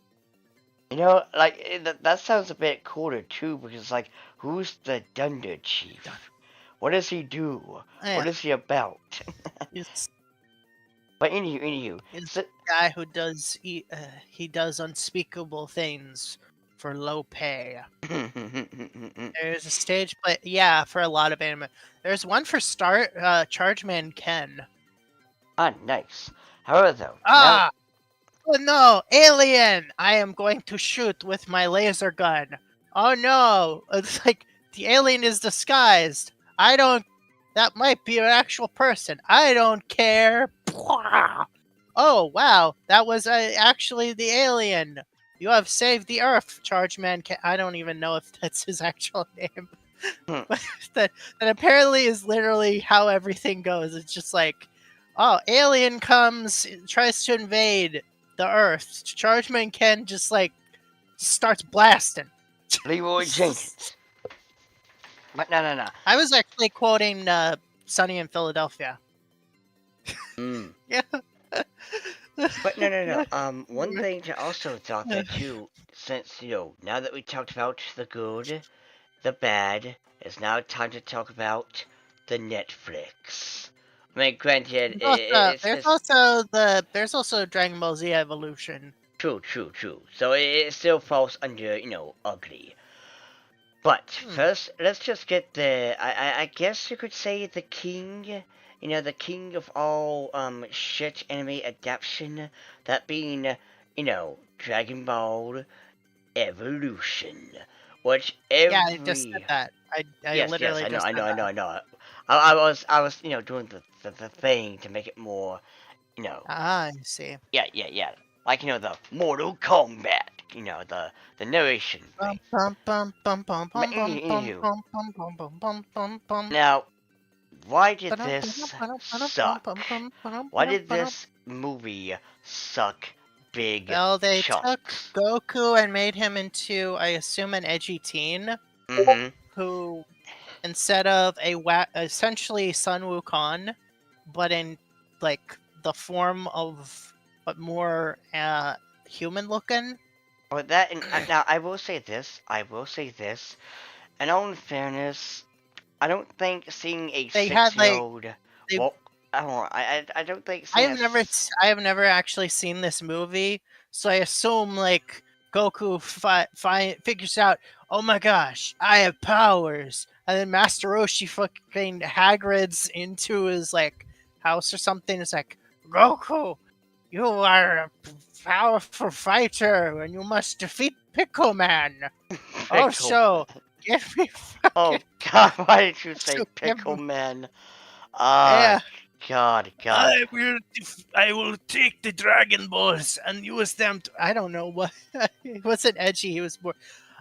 That sounds a bit cooler too, because like, who's the Thunder Dun- Chief? What does he do? Yeah, What is he about? he's But anywho, he's so, the guy who he does unspeakable things for low pay. There's a stage play, yeah, for a lot of anime. There's one for Chargeman Ken. ah, nice. However, though, now Ah, oh no, alien! I am going to shoot with my laser gun. Oh no, it's like the alien is disguised. I don't. That might be an actual person. I don't care. Oh wow, that was actually the alien. You have saved the Earth, Chargeman. I don't even know if that's his actual name. hmm, But that apparently is literally how everything goes. It's just like, oh, alien comes, tries to invade the Earth. Chargeman Ken just like starts blasting. Leroy Jenkins. But no. I was actually quoting Sunny in Philadelphia. Mm. Yeah. But no. One thing to also thought that too, since now that we talked about the good, the bad, it's now time to talk about the Netflix. I mean, granted, it's There's also Dragon Ball Z Evolution. true. So it still falls under ugly. But Hmm. first, let's just get I guess you could say the king. The king of all shit anime adaptation. That being, Dragon Ball Evolution, which Yeah, I just said every that. I yes, literally just said that. I know. I was doing the thing to make it more, you know, Ah, I see. yeah, like the Mortal Kombat, the narration Bum thing. bum bum bum bum But bum bum bum anywho, bum bum bum bum bum bum bum. now why did Ba-dum, this ba-dum, ba-dum, ba-dum, suck? ba-dum, ba-dum, Why ba-dum, did ba-dum. this movie suck big Well, they took chunks? Goku and made him into, I assume, an edgy teen Mm-hmm. who, instead of essentially Sun Wukong, but in like the form of but more human looking. But that and now I will say this. In all fairness, I don't think seeing a They had like six-year-old they walk. I don't think seeing a. I have never actually seen this movie, so I assume like Goku figures out, oh my gosh, I have powers, and then Master Roshi fucking Hagrid's into his like house or something. It's like, Goku, you are a powerful fighter, and you must defeat Pickle Man. Pickle. Also, give me Oh fucking God! Why did you say also give pickle man? Ah, yeah. God. I will take the Dragon Balls and use them to, I don't know what he wasn't edgy, he was more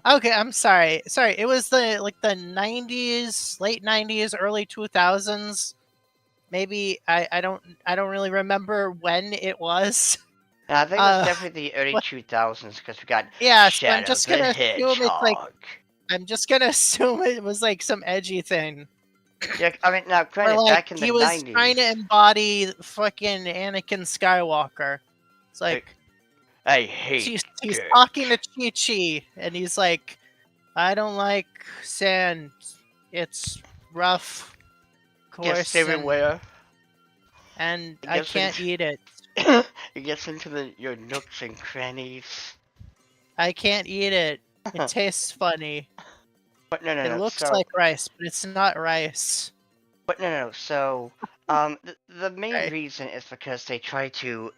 okay, I'm sorry. Sorry, it was the 90s, late 90s, early 2000s. Maybe I don't really remember when it was. And I think it was Uh definitely the early but 2000s because we got yeah, so Shadow the Hedgehog. I'm just gonna assume it was like some edgy thing. Yeah, I mean, now Or granted, like back in the he was trying 90s, to embody fucking Anakin Skywalker. It's like, like I hate he's talking dirt. to Chi Chi, and he's like, "I don't like sand. It's rough, Gets coarse, everywhere. and It I gets can't into eat it. it gets into your nooks and crannies. I can't eat it. It but tastes funny. It no. looks like rice, but it's not rice." No. So, the main Right? reason is because they try to,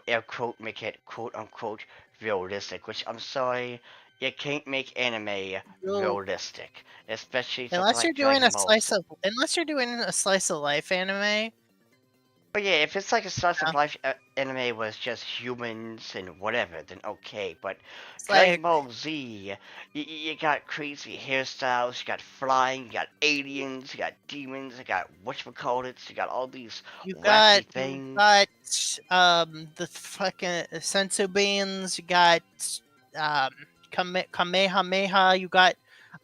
air quote, make it quote unquote realistic. Which I'm sorry, you can't make anime You'll, realistic, especially something like Dragon Ball Z. unless you're doing a slice of life anime, But yeah, if it's like a slice yeah, of life anime was just humans and whatever, then okay. But it's Dragon like Ball Z, you got crazy hairstyles, you got flying, you got aliens, you got demons, you got whatchamacallits, you got all these wacky you things. got the fucking sensu beans, you got um Kamehameha. You got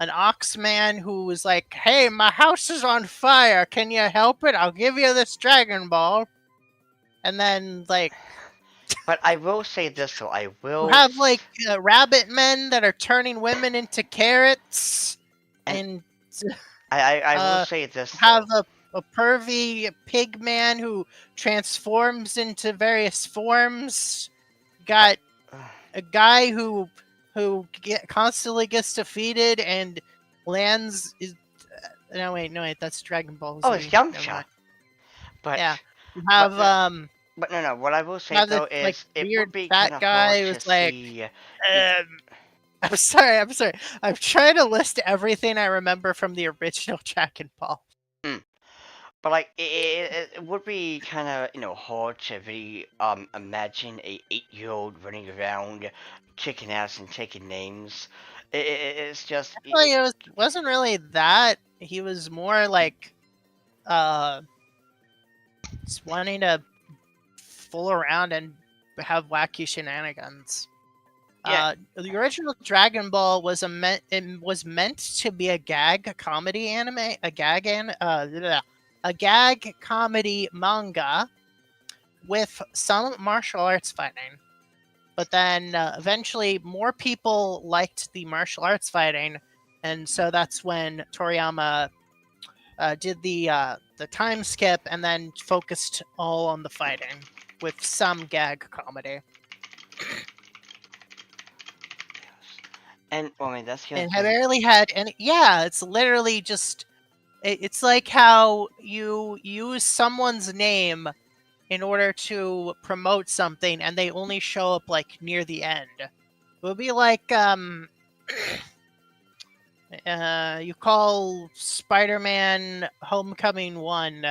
an Oxman who was like, "Hey, my house is on fire. Can you help it? I'll give you this Dragon Ball." And then like But I will say this though, you have like rabbit men that are turning women into carrots, and and I will uh, say this have though. a pervy pig man who transforms into various forms. Got a guy constantly gets defeated and lands is no wait, that's Dragon Ball Oh, it's Z. Never Yamcha. mind. Yeah. But You but have but no, what I will you say have this though like is it would weird be kind fat of hard guy to who's like see. It, um I'm sorry. I'm trying to list everything I remember from the original Dragon Ball. mm, but like it would be kind of hard to really imagine a 8-year old running around kicking ass and taking names. It's just Actually, wasn't really that. He was more like uh just wanting to fool around and have wacky shenanigans. yeah. The original Dragon Ball it was meant to be a gag comedy anime, a gag comedy manga with some martial arts fighting. But then eventually, more people liked the martial arts fighting, and so that's when Toriyama did the time skip and then focused all on the fighting with some gag comedy. And well, I mean that's the other And I thing. barely had any. Yeah, it's literally just. It's like how you use someone's name in order to promote something, and they only show up like near the end. It would be like you call Spider-Man Homecoming 1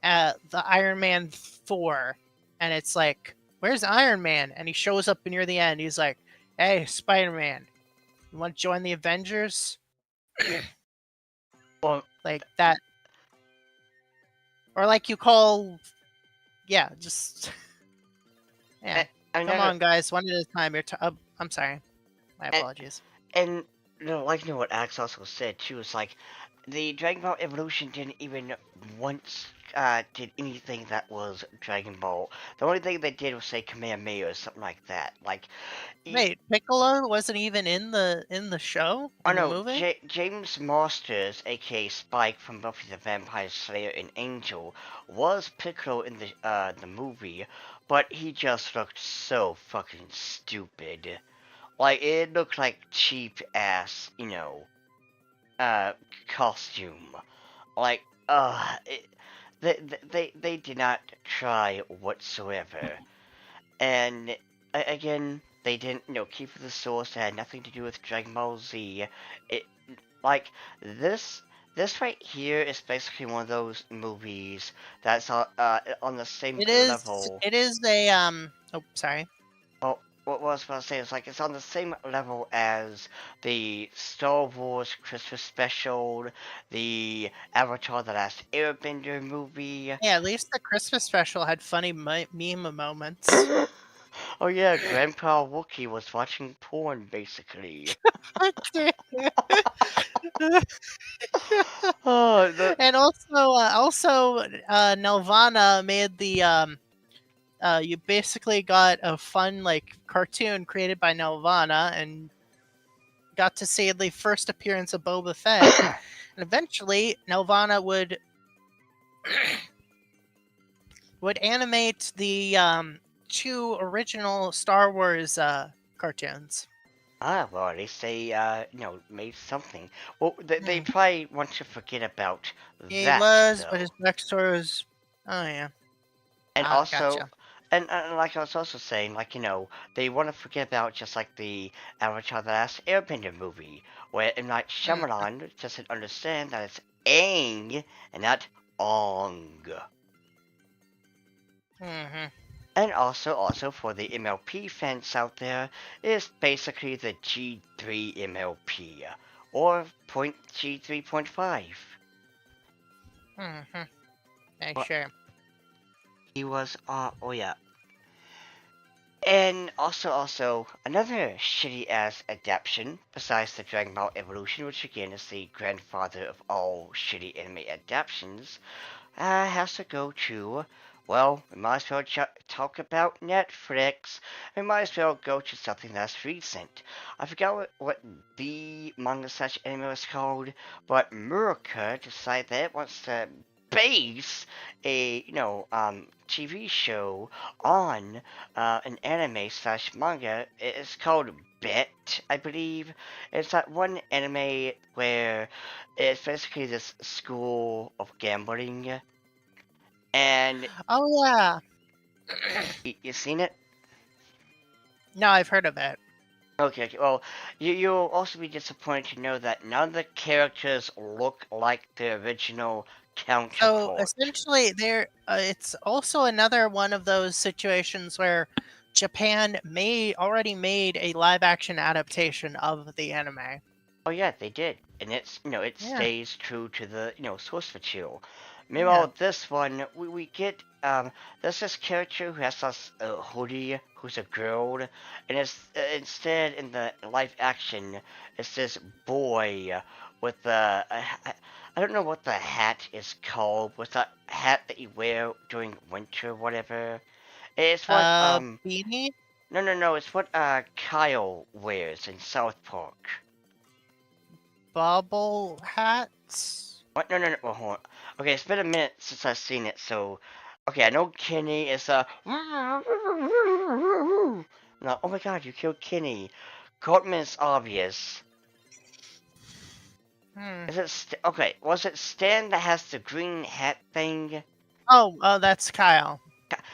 the Iron Man 4, and it's like, where's Iron Man? And he shows up near the end. He's like, hey, Spider-Man, you want to join the Avengers? Well, Like that. Or like you call, yeah, just, yeah. Come another on, guys, one at a time. I'm sorry. My and apologies. and like what Alex also said too is like the Dragon Ball Evolution didn't even once did anything that was Dragon Ball. The only thing they did was say Kamehameha or something like that. Like, Wait, Piccolo wasn't even in the show oh in the no, movie? James Masters, aka Spike from Buffy the Vampire Slayer and Angel, was Piccolo in the movie, but he just looked so fucking stupid. Like it looked like cheap ass, uh, costume. Like, it, they did not try whatsoever. And again, they didn't, keep the source. It had nothing to do with Dragon Ball Z. It like this. This right here is basically one of those movies that's on the same It is. level. It is a Oh, sorry. Well, what I was about to say is like it's on the same level as the Star Wars Christmas special, the Avatar: The Last Airbender movie. Yeah, at least the Christmas special had funny meme moments. Oh yeah, Grandpa Wookie was watching porn basically. Oh, And also, Nelvana made the you basically got a fun like cartoon created by Nelvana and got to see the first appearance of Boba Fett. And eventually, Nelvana would animate the two original Star Wars cartoons. well, at least they, made something. Well, they Hmm. probably want to forget about He that, was, but his though. backstory was. Oh yeah. And Ah, also, gotcha. and like I was also saying, like, they want to forget about just like the Avatar: The Last Airbender movie, where M. Night Mm, Shyamalan doesn't understand that it's Aang and not Ong. mm-hmm. And also for the MLP fans out there, it's basically the G3 MLP, or point G3.5. Mm-hmm. Yeah, But sure. he was, oh yeah. And also another shitty ass adaptation besides the Dragon Ball Evolution, which again is the grandfather of all shitty anime adaptations, has to go to, well, we might as well talk about Netflix. We might as well go to something that's recent. I forgot what the manga slash anime was called, but Murica decided that it wants to base a, TV show on an anime slash manga. It's called Bet, I believe. It's that one anime where it's basically this school of gambling, and Oh yeah. you seen it? No, I've heard of it. Okay. Well, you'll also be disappointed to know that none of the characters look like the original So counterpart. essentially, it's also another one of those situations where Japan may already made a live action adaptation of the anime. Oh yeah, they did, and it Yeah, stays true to the source material. yeah. Meanwhile, this one we get there's this character who has this hoodie who's a girl, and instead in the live action it's this boy with I don't know what the hat is called, with that hat that you wear during winter, whatever. It's what Beanie, no, it's what Kyle wears in South Park. bubble hats. What? No, well, hold on. Okay, it's been a minute since I've seen it, so. Okay, I know Kenny is No, oh my god, you killed Kenny. Cartman is obvious. Hmm. Is it. Okay, was it Stan that has the green hat thing? Oh, that's Kyle.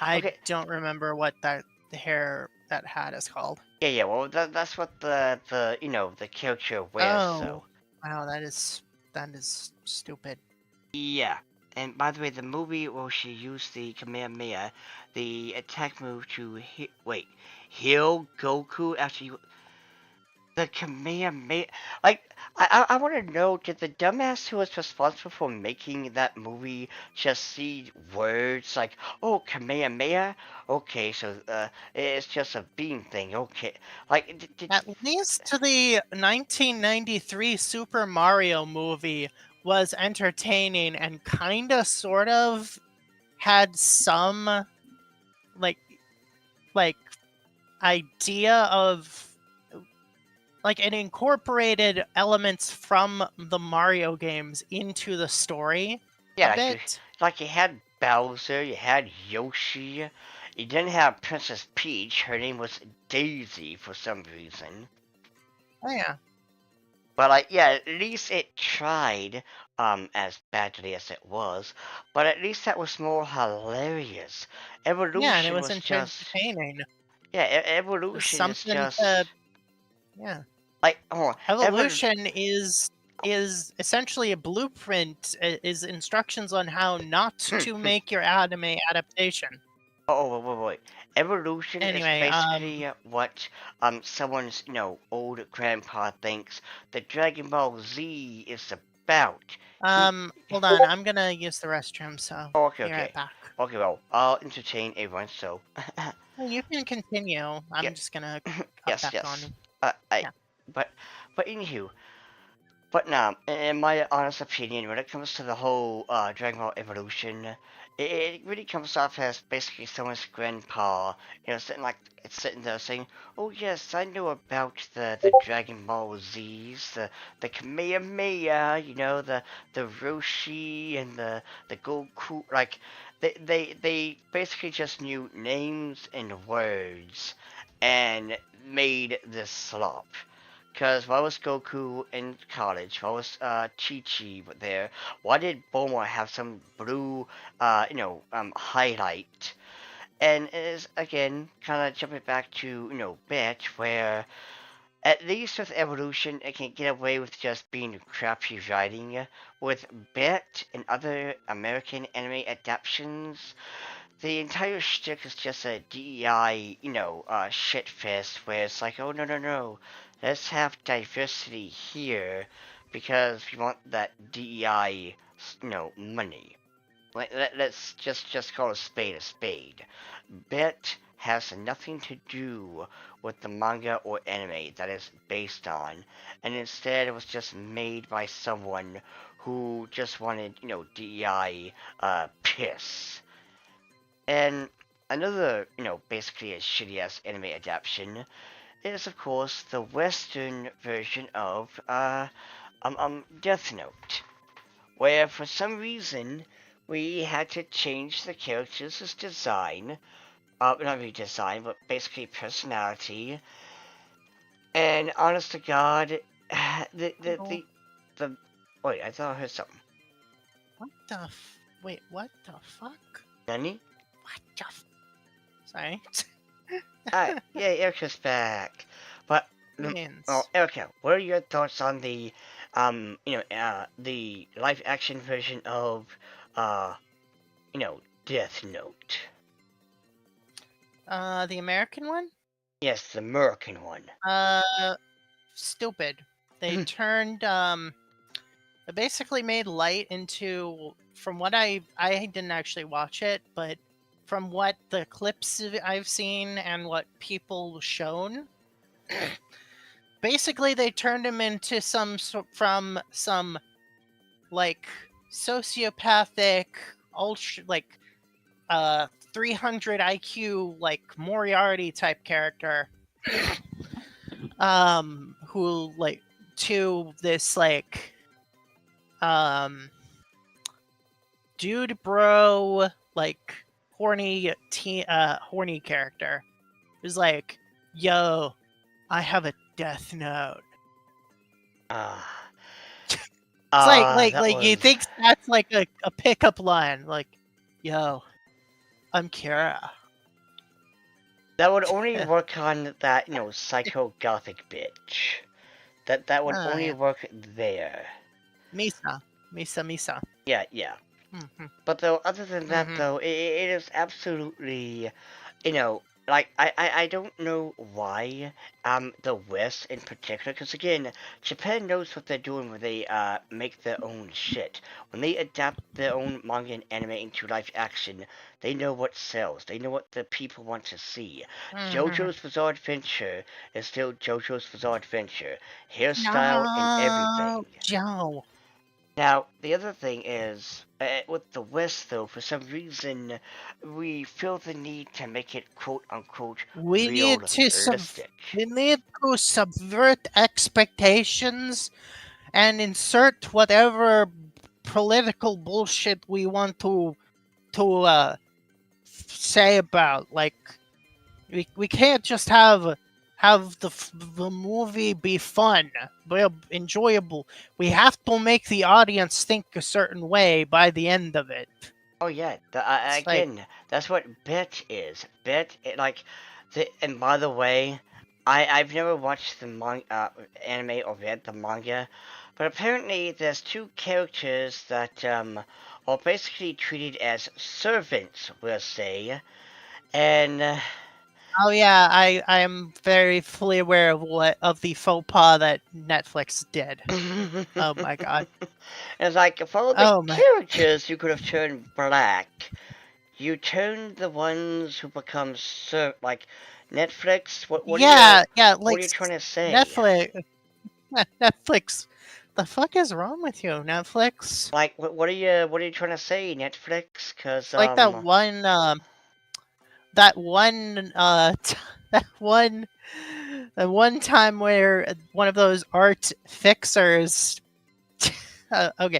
I Okay, don't remember what the hair that hat is called. yeah, well, that's what the character wears, Oh, so. wow, that is stupid. Yeah. And by the way, the movie where she used the Kamehameha, the attack move to heal Goku after you the Kamehameha. Like, I want to know, did the dumbass who was responsible for making that movie just see words like, oh, Kamehameha? Okay, so it's just a beam thing. Okay, like, At least the 1993 Super Mario movie was entertaining and kinda sort of had some like like idea of like it incorporated elements from the Mario games into the story yeah, a bit. you had Bowser, you had Yoshi, you didn't have Princess Peach. Her name was Daisy for some reason. Oh yeah. But like, yeah, at least it tried, as badly as it was. But at least that was more hilarious. Yeah, and it Evolution was was just, entertaining. yeah, It was evolution is something to just yeah. like, oh, Evolution is essentially a blueprint, is instructions on how not to make your anime adaptation. wait. Evolution is Anyway, basically what someone's old grandpa thinks the Dragon Ball Z is about. He hold on, I'm gonna use the restroom, so oh, okay, be right okay, back. okay. Well, I'll entertain everyone. So Oh, you can continue. yeah, I'm just gonna cut yes, back yes. on. I Yeah. but anywho, but now, in my honest opinion, when it comes to the whole Dragon Ball Evolution, it really comes off as basically someone's grandpa, sitting there saying, "Oh yes, I know about the Dragon Ball Z's, the Kamehameha, the Roshi and the Goku." Like they basically just knew names and words, and made this slop. Because why was Goku in college? Why was Chi-Chi there? Why did Bulma have some blue, highlight? And it is, again, kind of jumping back to, Bet, where at least with Evolution, it can get away with just being crappy writing. With Bet and other American anime adaptations, the entire shtick is just a DEI, shit fest where it's like, oh no, let's have diversity here because we want that DEI, money. Let's just call a spade a spade. Bet has nothing to do with the manga or anime that is based on, and instead it was just made by someone who just wanted, DEI piss. And another, basically a shitty ass anime adaptation is, of course, the Western version of Death Note, where for some reason we had to change the characters' design, not really design, but basically personality. And honest to God, Oh, the wait, I thought I heard something. wait, what the fuck? Nani? What the sorry. Yeah, Erica's back. But well, Means. Erica, what are your thoughts on the live action version of, uh, Death Note? The American one? Yes, the American one. Stupid. They turned it basically made Light into, from what I didn't actually watch it, but from what the clips I've seen and what people shown, basically they turned him into from some like sociopathic ultra like 300 IQ like Moriarty type character who like to this like um dude bro like horny character who's like, yo, I have a death note. Ah, It's like that you was think that's like a pickup line, like, yo, I'm Kira. that would only work on that, psycho gothic bitch. That would Oh only yeah. work there. Misa. Yeah, yeah. Mm-hmm. But though, other than that, Mm-hmm. though, it is absolutely, like I don't know why the West in particular, because again, Japan knows what they're doing when they make their own shit. When they adapt their own manga and anime into live action, they know what sells. They know what the people want to see. Mm-hmm. JoJo's Bizarre Adventure is still JoJo's Bizarre Adventure, hairstyle and everything. No, Joe. Now, the other thing is, with the West, though, for some reason, we feel the need to make it quote unquote We need to realistic. subvert expectations and insert whatever political bullshit we want to say about. Like, we can't just have the movie be fun, but enjoyable. We have to make the audience think a certain way by the end of it. Oh yeah, It's like, again, that's what Bet is. Bet, and by the way, I've never watched the anime or read the manga, but apparently there's two characters that are basically treated as servants, we'll say, and oh yeah, I am very fully aware of the faux pas that Netflix did. Oh my god. it's like, of all the Oh my. characters you could have turned black, you turned the ones who become like Netflix. Yeah, yeah, what like are you trying to say? Netflix. Netflix. The fuck is wrong with you, Netflix? Like, what are you trying to say, Netflix? Cause It's like that one that one time where one of those art fixers okay,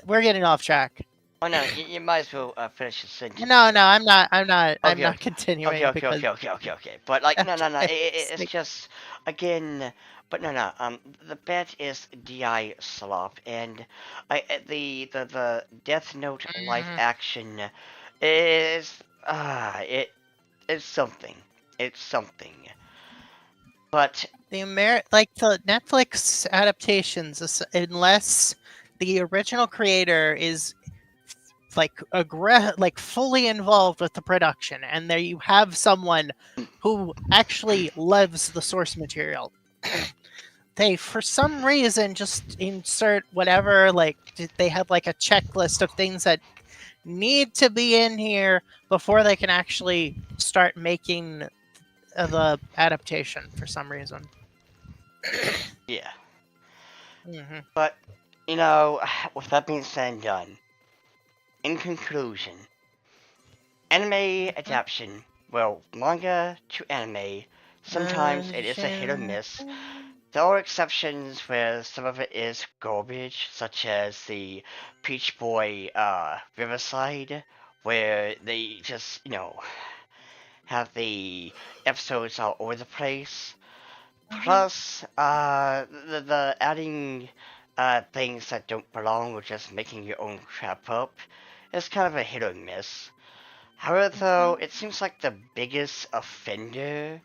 we're getting off track. oh no, you might as well finish the sentence No, then. I'm Okay, not okay, okay, continuing okay, because okay, okay, okay, okay. But like, no, no, no. It's like, just again. But no, no. The bet is Di slop, and the Death Note live mm, action is it is something. It's something. But like the Netflix adaptations, unless the original creator is like like fully involved with the production, and there you have someone who actually loves the source material. They for some reason just insert whatever, like they have like a checklist of things that need to be in here before they can actually start making the adaptation for some reason. Yeah. Hmm. But, you know, with that being said and done, in conclusion, anime adaptation, well, manga to anime, sometimes it is a hit or miss. There are exceptions where some of it is garbage, such as the Peach Boy Riverside, where they just, have the episodes all over the place. Plus, the adding things that don't belong or just making your own crap up is kind of a hit or miss. However, though, it seems like the biggest offender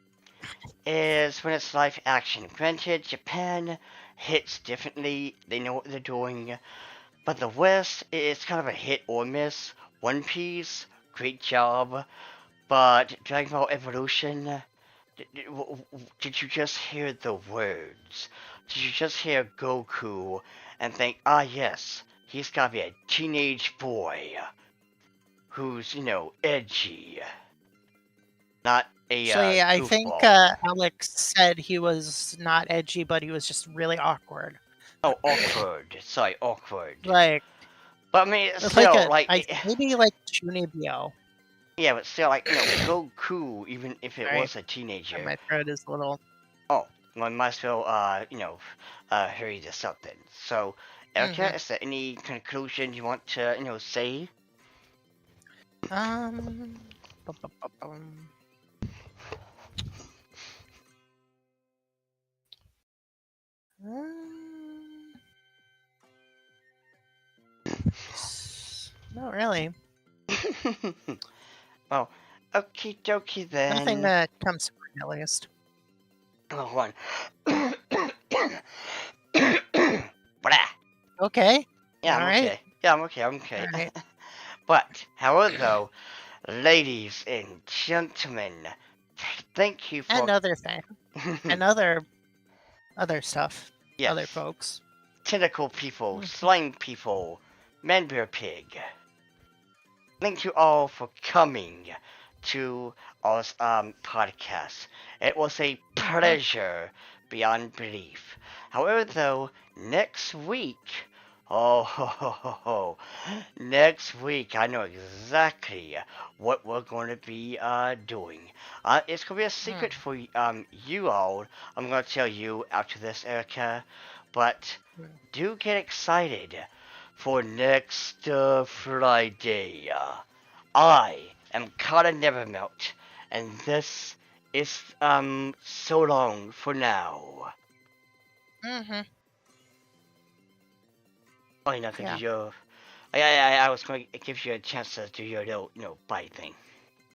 is when it's live action. Granted, Japan hits differently, they know what they're doing, but the West is kind of a hit or miss. One Piece, great job, but Dragon Ball Evolution, did you just hear the words? Did you just hear Goku and think, ah, yes, he's gotta be a teenage boy who's, edgy, not a So yeah, I think goofball. Alex said he was not edgy, but he was just really awkward. Oh, awkward. Sorry, awkward. Like, But I mean, it's like still, a, I maybe like Chunibyo. yeah, but still, Goku, even if it Sorry, was a and teenager. my throat is a little. Oh, well, might as well, hurry this up then. So, Hmm. Erica, is there any conclusion you want to, say? Um. bum, bum, bum, bum. Um, Not really. Well, okie dokie Nothing then. that comes to mind, at least. Oh, one. Blah. Okay. Yeah, All I'm right. okay. Yeah, I'm okay. I'm okay. All right. But, however, though, ladies and gentlemen, thank you And for. other thing. And other stuff. Other Yes, folks. tentacle people, Mhm. slime people, man bear pig. Thank you all for coming to our podcast. It was a Uh-huh. pleasure beyond belief. However, though, next week, oh, ho, ho, ho, ho, next week I know exactly what we're going to be doing. It's going to be a secret Hmm. for you all. I'm going to tell you after this, Erica, but Hmm. do get excited for next Friday. I am Kata Nevermelt, and this is so long for now. Hmm. Oh, you know, could Yeah. you? I was going to give you a chance to do your little, bite thing.